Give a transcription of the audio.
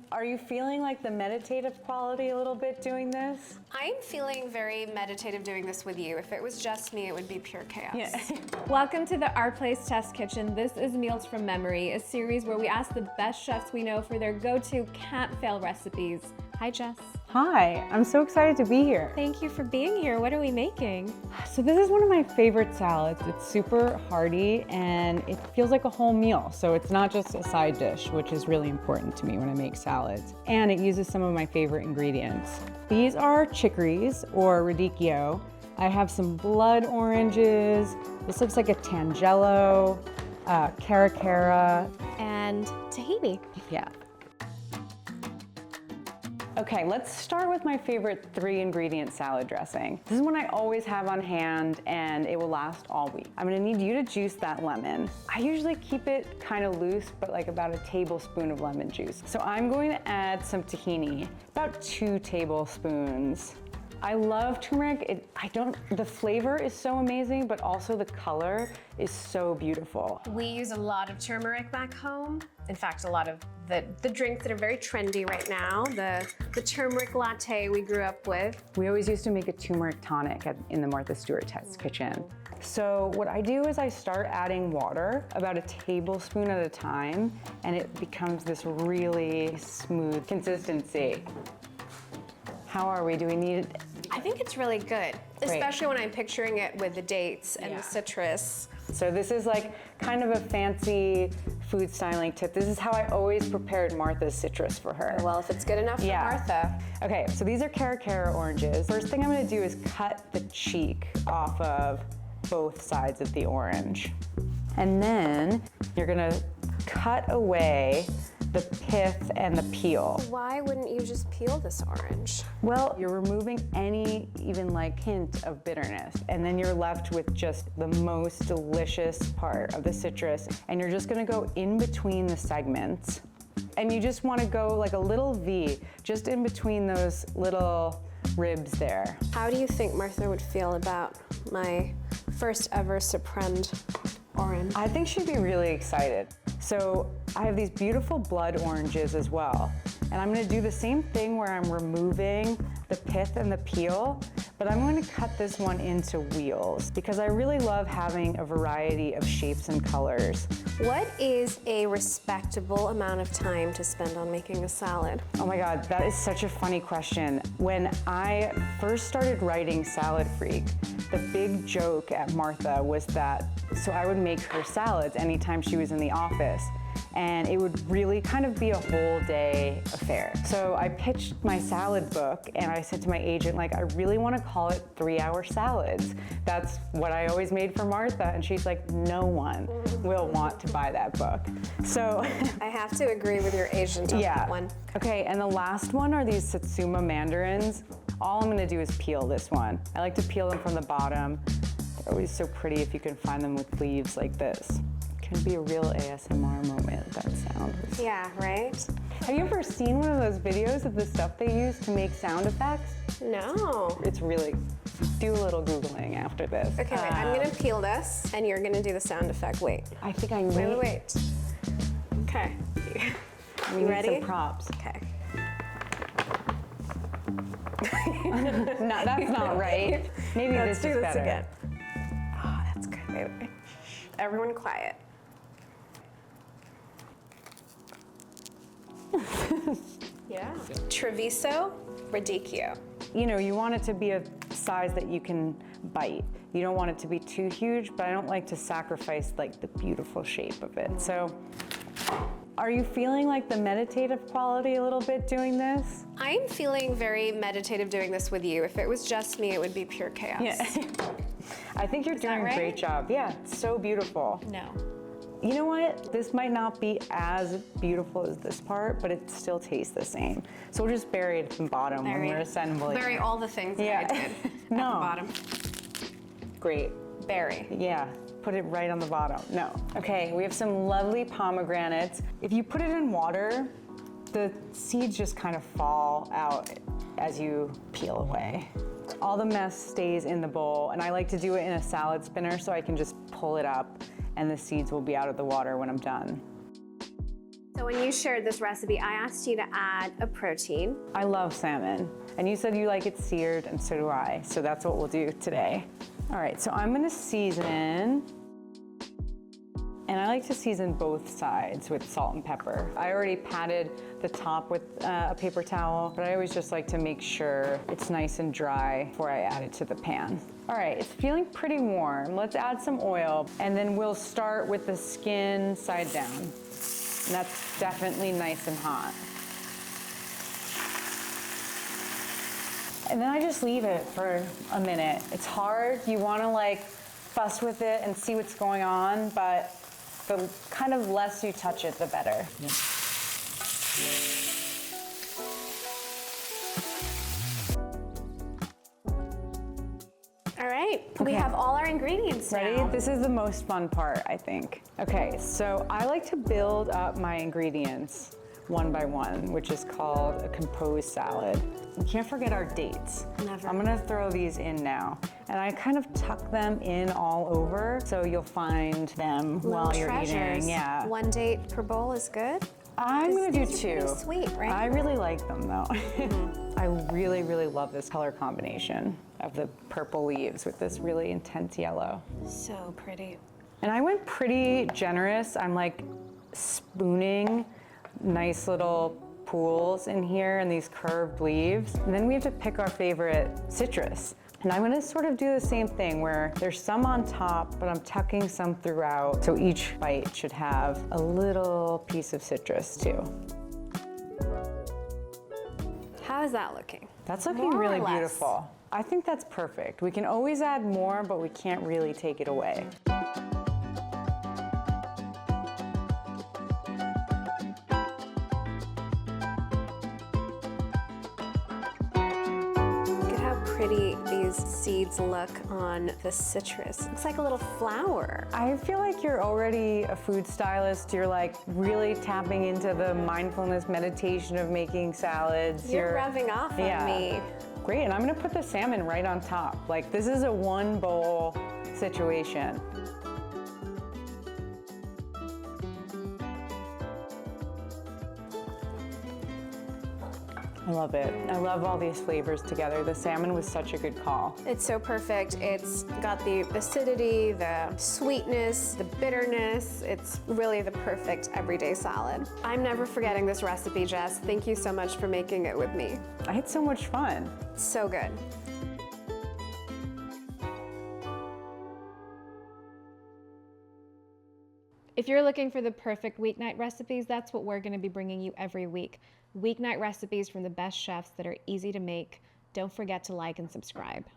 Are you feeling like the meditative quality a little bit doing this? I'm feeling very meditative doing this with you. If it was just me, it would be pure chaos. Yeah. Welcome to the Our Place Test Kitchen. This is Meals from Memory, a series where we ask the best chefs we know for their go-to can't-fail recipes. Hi, Jess. Hi, I'm so excited to be here. Thank you for being here. What are we making? So this is one of my favorite salads. It's super hearty and it feels like a whole meal. So it's not just a side dish, which is really important to me when I make salads. And it uses some of my favorite ingredients. These are chicories or radicchio. I have some blood oranges. This looks like a tangelo, caracara. And tahini. Yeah. Okay, let's start with my favorite 3-ingredient salad dressing. This is one I always have on hand and it will last all week. I'm gonna need you to juice that lemon. I usually keep it kind of loose, but like about a tablespoon of lemon juice. So I'm going to add some tahini, about 2 tablespoons. I love turmeric. The flavor is so amazing, but also the color is so beautiful. We use a lot of turmeric back home. In fact, a lot of the drinks that are very trendy right now, the turmeric latte we grew up with. We always used to make a turmeric tonic in the Martha Stewart test kitchen. So what I do is I start adding water, about a tablespoon at a time, and it becomes this really smooth consistency. How are we? Do we need it? I think it's really good, especially when I'm picturing it with the dates and the citrus. So this is like kind of a fancy food styling tip. This is how I always prepared Martha's citrus for her. Well, if it's good enough for Martha. Okay, so these are caracara oranges. First thing I'm gonna do is cut the cheek off of both sides of the orange. And then you're gonna cut away the pith and the peel. Why wouldn't you just peel this orange? Well, you're removing any even like hint of bitterness, and then you're left with just the most delicious part of the citrus, and you're just gonna go in between the segments, and you just wanna go like a little V, just in between those little ribs there. How do you think Martha would feel about my first ever Surprend orange? I think she'd be really excited. So I have these beautiful blood oranges as well. And I'm gonna do the same thing where I'm removing the pith and the peel, but I'm going to cut this one into wheels because I really love having a variety of shapes and colors. What is a respectable amount of time to spend on making a salad? Oh my God, that is such a funny question. When I first started writing Salad Freak, the big joke at Martha was that, so I would make her salads anytime she was in the office, and it would really kind of be a whole day affair. So I pitched my salad book and I said to my agent, like, I really want to call it 3-Hour Salads. That's what I always made for Martha. And she's like, no one will want to buy that book. So I have to agree with your agent on that one. Okay, and the last one are these Satsuma mandarins. All I'm gonna do is peel this one. I like to peel them from the bottom. They're always so pretty if you can find them with leaves like this. It can be a real ASMR moment, that sound. Yeah, right? Have you ever seen one of those videos of the stuff they use to make sound effects? No. It's really, do a little Googling after this. Okay, wait, I'm gonna peel this and you're gonna do the sound effect. Wait. I think I need. Wait. Okay. We You need ready? some props. Okay. No, that's not right. Maybe Let's this do is this better. again. Oh, that's good. Wait. Everyone quiet. Yeah. Treviso radicchio. You know, you want it to be a size that you can bite. You don't want it to be too huge, but I don't like to sacrifice like the beautiful shape of it. So, are you feeling like the meditative quality a little bit doing this? I'm feeling very meditative doing this with you. If it was just me, it would be pure chaos. Yeah. I think you're doing a great job. Yeah, it's so beautiful. No. You know what? This might not be as beautiful as this part, but it still tastes the same. So we'll just bury it at the bottom when we're assembling. Bury all the things that I did at the bottom. Great. Bury. Yeah, put it right on the bottom. No. Okay, we have some lovely pomegranates. If you put it in water, the seeds just kind of fall out as you peel away. All the mess stays in the bowl, and I like to do it in a salad spinner so I can just pull it up and the seeds will be out of the water when I'm done. So when you shared this recipe, I asked you to add a protein. I love salmon, and you said you like it seared, and so do I. So that's what we'll do today. All right, so I'm gonna season, and I like to season both sides with salt and pepper. I already patted the top with a paper towel, but I always just like to make sure it's nice and dry before I add it to the pan. All right, it's feeling pretty warm. Let's add some oil, and then we'll start with the skin side down. And that's definitely nice and hot. And then I just leave it for a minute. It's hard, you wanna like fuss with it and see what's going on, but the kind of less you touch it, the better. All right, we have all our ingredients now. Ready? This is the most fun part, I think. Okay, so I like to build up my ingredients one by one, which is called a composed salad. You can't forget our dates. Never. I'm gonna throw these in now. And I kind of tuck them in all over, so you'll find them while you're eating. Yeah. One date per bowl is good? I'm gonna do These are two. pretty sweet, right? I really like them though. I really, really love this color combination of the purple leaves with this really intense yellow. So pretty. And I went pretty generous. I'm like spooning nice little pools in here and these curved leaves. And then we have to pick our favorite citrus. And I'm gonna sort of do the same thing where there's some on top, but I'm tucking some throughout. So each bite should have a little piece of citrus too. How is that looking? That's looking More or really less? beautiful. I think that's perfect. We can always add more, but we can't really take it away. Look at how pretty these seeds look on the citrus. Looks like a little flower. I feel like you're already a food stylist. You're like really tapping into the mindfulness meditation of making salads. You're rubbing off on me. Great, and I'm gonna put the salmon right on top. Like this is a one bowl situation. I love it. I love all these flavors together. The salmon was such a good call. It's so perfect. It's got the acidity, the sweetness, the bitterness. It's really the perfect everyday salad. I'm never forgetting this recipe, Jess. Thank you so much for making it with me. I had so much fun. So good. If you're looking for the perfect weeknight recipes, that's what we're going to be bringing you every week. Weeknight recipes from the best chefs that are easy to make. Don't forget to like and subscribe.